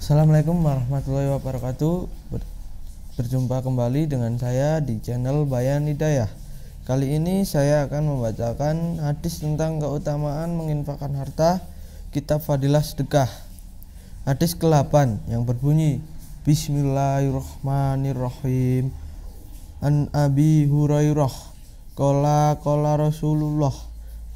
Assalamualaikum warahmatullahi wabarakatuh. Berjumpa kembali dengan saya di channel Bayan Hidayah. Kali ini saya akan membacakan hadis tentang keutamaan menginfakkan harta, kitab Fadilah Sedekah. Hadis ke-8 yang berbunyi, Bismillahirrahmanirrahim. An Abi Hurairah qala Rasulullah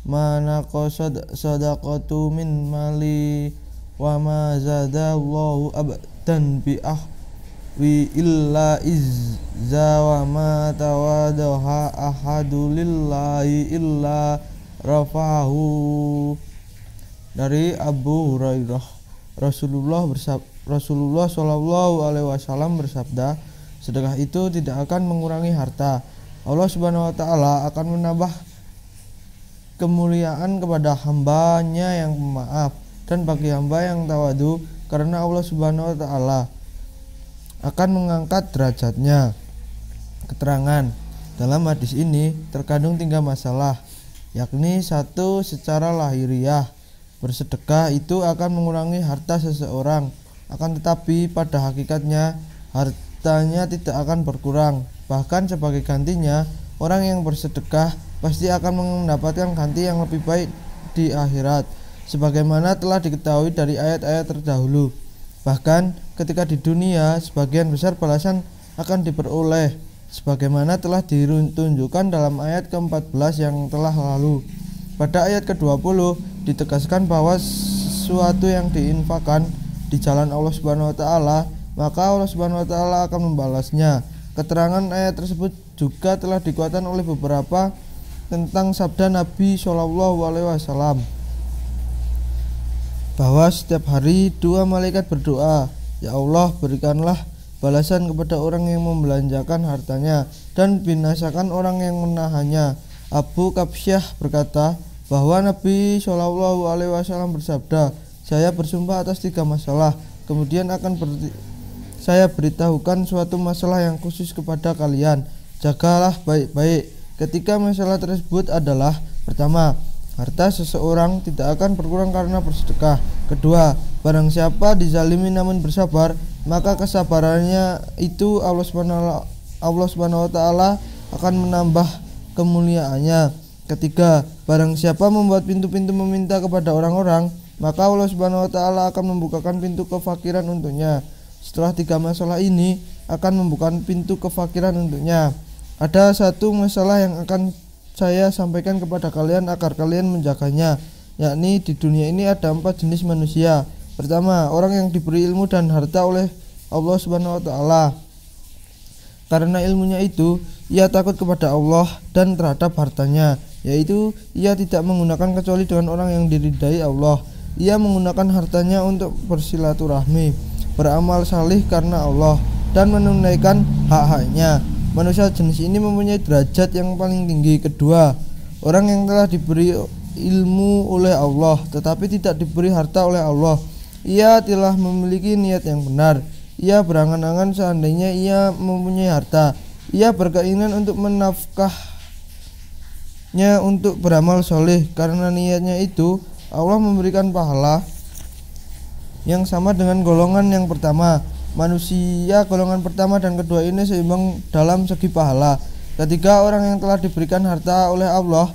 mana qasad sadaqatu min mali wa ma zadallahu abdan bi ahwi illa izza wa ma tawadaha ahadu lillahi illa rafahu. Dari Abu Hurairah, Rasulullah Shallallahu Alaihi Wasallam bersabda, sedekah itu tidak akan mengurangi harta. Allah Subhanahu Wa Taala akan menambah kemuliaan kepada hambanya yang pemaaf, dan bagi hamba yang tawadu, karena Allah Subhanahu Wa Taala akan mengangkat derajatnya. Keterangan dalam hadis ini terkandung 3 masalah, yakni 1. Secara lahiriah, bersedekah itu akan mengurangi harta seseorang, akan tetapi pada hakikatnya hartanya tidak akan berkurang. Bahkan sebagai gantinya, orang yang bersedekah pasti akan mendapatkan ganti yang lebih baik di akhirat, sebagaimana telah diketahui dari ayat-ayat terdahulu. Bahkan ketika di dunia, sebagian besar balasan akan diperoleh, sebagaimana telah ditunjukkan dalam ayat ke-14 yang telah lalu. Pada ayat ke-20 ditegaskan bahwa sesuatu yang diinfakkan di jalan Allah Subhanahu Wa Taala, maka Allah Subhanahu Wa Taala akan membalasnya. Keterangan ayat tersebut juga telah dikuatkan oleh beberapa tentang sabda Nabi Shallallahu Alaihi Wasallam, bahwa setiap hari 2 malaikat berdoa, ya Allah, berikanlah balasan kepada orang yang membelanjakan hartanya dan binasakan orang yang menahannya. Abu Kabsyah berkata bahwa Nabi Shallallahu Alaihi Wasallam bersabda, saya bersumpah atas 3 masalah, kemudian saya beritahukan suatu masalah yang khusus kepada kalian, jagalah baik-baik. Ketika masalah tersebut adalah: pertama, harta seseorang tidak akan berkurang karena bersedekah. Kedua, barang siapa dizalimi namun bersabar, maka kesabarannya itu Allah Subhanahu Wa Taala akan menambah kemuliaannya. Ketiga, barang siapa membuat pintu-pintu meminta kepada orang-orang, maka Allah Subhanahu Wa Taala akan membukakan pintu kefakiran untuknya. Setelah 3 masalah ini akan membuka pintu kefakiran untuknya. Ada 1 masalah yang akan saya sampaikan kepada kalian agar kalian menjaganya, yakni di dunia ini ada 4 jenis manusia. Pertama, orang yang diberi ilmu dan harta oleh Allah Subhanahu Wa Taala. Karena ilmunya itu, ia takut kepada Allah dan terhadap hartanya, yaitu ia tidak menggunakan kecuali dengan orang yang diridai Allah. Ia menggunakan hartanya untuk bersilaturahmi, beramal salih karena Allah, dan menunaikan hak-haknya. Manusia jenis ini mempunyai derajat yang paling tinggi. Kedua, orang yang telah diberi ilmu oleh Allah tetapi tidak diberi harta oleh Allah. Ia telah memiliki niat yang benar. Ia berangan-angan seandainya ia mempunyai harta. Ia berkeinginan untuk menafkahnya untuk beramal soleh. Karena niatnya itu, Allah memberikan pahala yang sama dengan golongan yang pertama. Manusia golongan pertama dan kedua ini seimbang dalam segi pahala. Ketiga, orang yang telah diberikan harta oleh Allah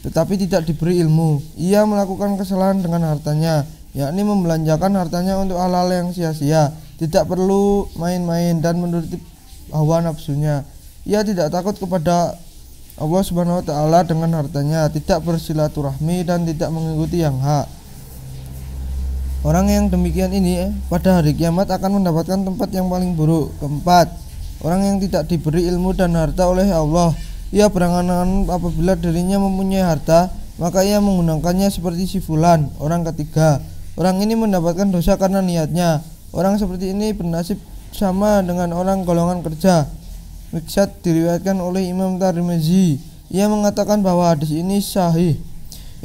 tetapi tidak diberi ilmu, ia melakukan kesalahan dengan hartanya, yakni membelanjakan hartanya untuk hal-hal yang sia-sia, tidak perlu main-main, dan menuruti hawa nafsunya. Ia tidak takut kepada Allah Subhanahu Wa Taala dengan hartanya, tidak bersilaturahmi, dan tidak mengikuti yang hak. Orang yang demikian ini pada hari kiamat akan mendapatkan tempat yang paling buruk. Keempat, orang yang tidak diberi ilmu dan harta oleh Allah. Ia berangan-angan apabila dirinya mempunyai harta, maka ia menggunakannya seperti si fulan. Orang ketiga, orang ini mendapatkan dosa karena niatnya. Orang seperti ini bernasib sama dengan orang golongan kerja. Miqsad diriwayatkan oleh Imam Tirmizi. Ia mengatakan bahwa hadis ini sahih.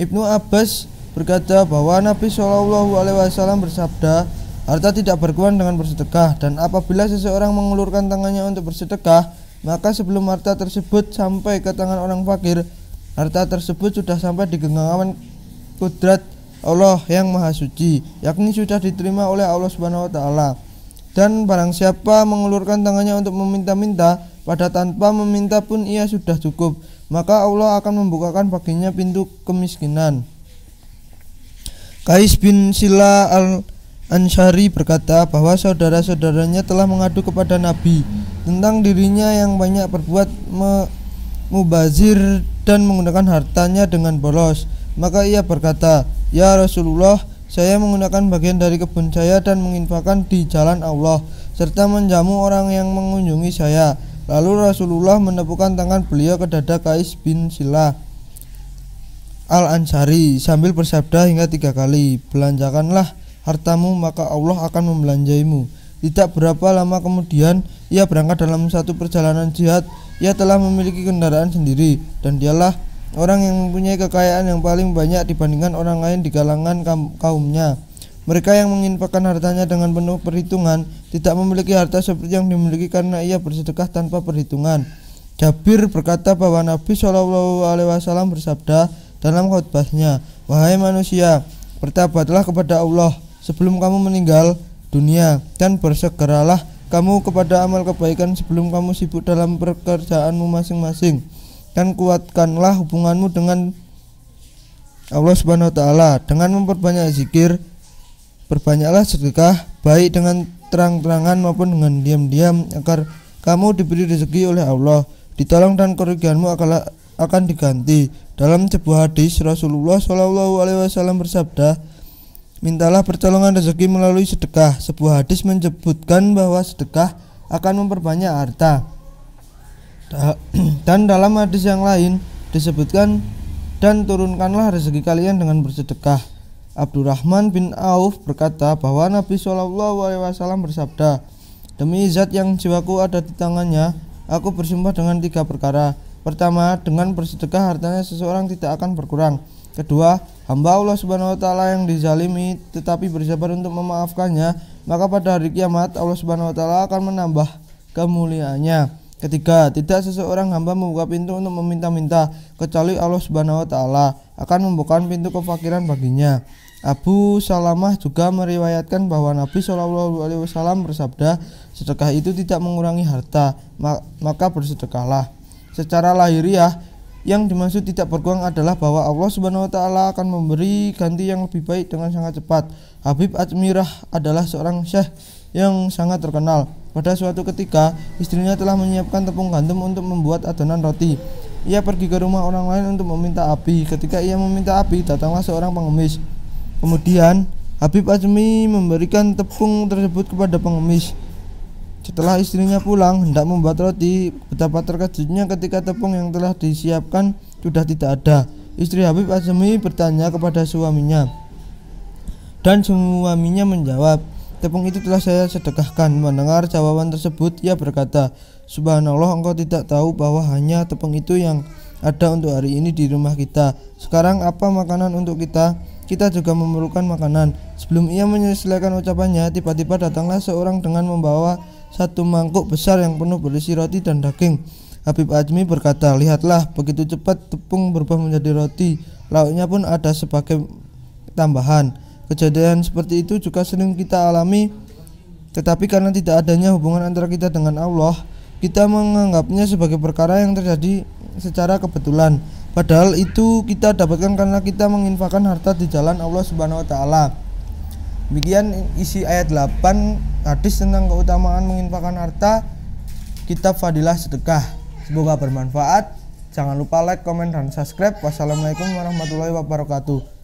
Ibnu Abbas berkata bahwa Nabi Shallallahu Alaihi Wasallam bersabda, harta tidak berkurang dengan bersedekah, dan apabila seseorang mengulurkan tangannya untuk bersedekah, maka sebelum harta tersebut sampai ke tangan orang fakir, harta tersebut sudah sampai di genggaman kudrat Allah yang Maha Suci, yakni sudah diterima oleh Allah Subhanahu wa taala. Dan barang siapa mengulurkan tangannya untuk meminta-minta, pada tanpa meminta pun ia sudah cukup, maka Allah akan membukakan baginya pintu kemiskinan. Qais bin Sila al-Ansyari berkata bahwa saudara-saudaranya telah mengadu kepada Nabi tentang dirinya yang banyak berbuat mubazir dan menggunakan hartanya dengan bolos. Maka ia berkata, "Ya Rasulullah, saya menggunakan bagian dari kebun saya dan menginfakkan di jalan Allah, serta menjamu orang yang mengunjungi saya." Lalu Rasulullah menepukkan tangan beliau ke dada Qais bin Sila al-Ansyari sambil bersabda hingga 3 kali, "Belanjakanlah hartamu, maka Allah akan membelanjaimu." Tidak berapa lama kemudian ia berangkat dalam satu perjalanan jihad. Ia telah memiliki kendaraan sendiri, dan dialah orang yang mempunyai kekayaan yang paling banyak dibandingkan orang lain di kalangan kaumnya. Mereka yang menginfakkan hartanya dengan penuh perhitungan tidak memiliki harta seperti yang dimiliki karena ia bersedekah tanpa perhitungan. Jabir berkata bahwa Nabi SAW bersabda dalam khutbahnya, "Wahai manusia, bertobatlah kepada Allah sebelum kamu meninggal dunia, dan bersegeralah kamu kepada amal kebaikan sebelum kamu sibuk dalam pekerjaanmu masing-masing, dan kuatkanlah hubunganmu dengan Allah Subhanahu wa taala dengan memperbanyak zikir, perbanyaklah sedekah, baik dengan terang-terangan maupun dengan diam-diam, agar kamu diberi rezeki oleh Allah, ditolong dan kerugianmu akan diganti." Dalam sebuah hadis Rasulullah SAW bersabda, "Mintalah pertolongan rezeki melalui sedekah." Sebuah hadis menyebutkan bahwa sedekah akan memperbanyak harta. Dan dalam hadis yang lain disebutkan, "Dan turunkanlah rezeki kalian dengan bersedekah." Abdurrahman bin Auf berkata bahwa Nabi SAW bersabda, "Demi zat yang jiwaku ada di tangannya, aku bersumpah dengan 3 perkara. Pertama, dengan bersedekah hartanya seseorang tidak akan berkurang. Kedua, hamba Allah Subhanahu wa taala yang dizalimi tetapi bersabar untuk memaafkannya, maka pada hari kiamat Allah Subhanahu wa taala akan menambah kemuliaannya. Ketiga, tidak seseorang hamba membuka pintu untuk meminta-minta kecuali Allah Subhanahu wa taala akan membukakan pintu kefakiran baginya." Abu Salamah juga meriwayatkan bahwa Nabi SAW bersabda, "Sedekah itu tidak mengurangi harta, maka bersedekahlah." Secara lahiriah, yang dimaksud tidak berkurang adalah bahwa Allah Subhanahu wa taala akan memberi ganti yang lebih baik dengan sangat cepat. Habib Ajmirah adalah seorang syekh yang sangat terkenal. Pada suatu ketika, istrinya telah menyiapkan tepung gandum untuk membuat adonan roti. Ia pergi ke rumah orang lain untuk meminta api. Ketika ia meminta api, datanglah seorang pengemis. Kemudian Habib Ajmi memberikan tepung tersebut kepada pengemis. Setelah istrinya pulang hendak membuat roti, betapa terkejutnya ketika tepung yang telah disiapkan sudah tidak ada. Istri Habib Ajmi bertanya kepada suaminya, dan suaminya menjawab, "Tepung itu telah saya sedekahkan." Mendengar jawaban tersebut, ia berkata, "Subhanallah, engkau tidak tahu bahwa hanya tepung itu yang ada untuk hari ini di rumah kita. Sekarang apa makanan untuk kita? Kita juga memerlukan makanan." Sebelum ia menyelesaikan ucapannya, tiba-tiba datanglah seorang dengan membawa 1 mangkuk besar yang penuh berisi roti dan daging. Habib Ajmi berkata, "Lihatlah, begitu cepat tepung berubah menjadi roti. Lauknya pun ada sebagai tambahan." Kejadian seperti itu juga sering kita alami, tetapi karena tidak adanya hubungan antara kita dengan Allah, kita menganggapnya sebagai perkara yang terjadi secara kebetulan. Padahal itu kita dapatkan karena kita menginfakkan harta di jalan Allah Subhanahu wa taala. Demikian isi ayat 8 hadis tentang keutamaan menginfakkan harta, kitab Fadilah Sedekah. Semoga bermanfaat. Jangan lupa like, komen, dan subscribe. Wassalamualaikum warahmatullahi wabarakatuh.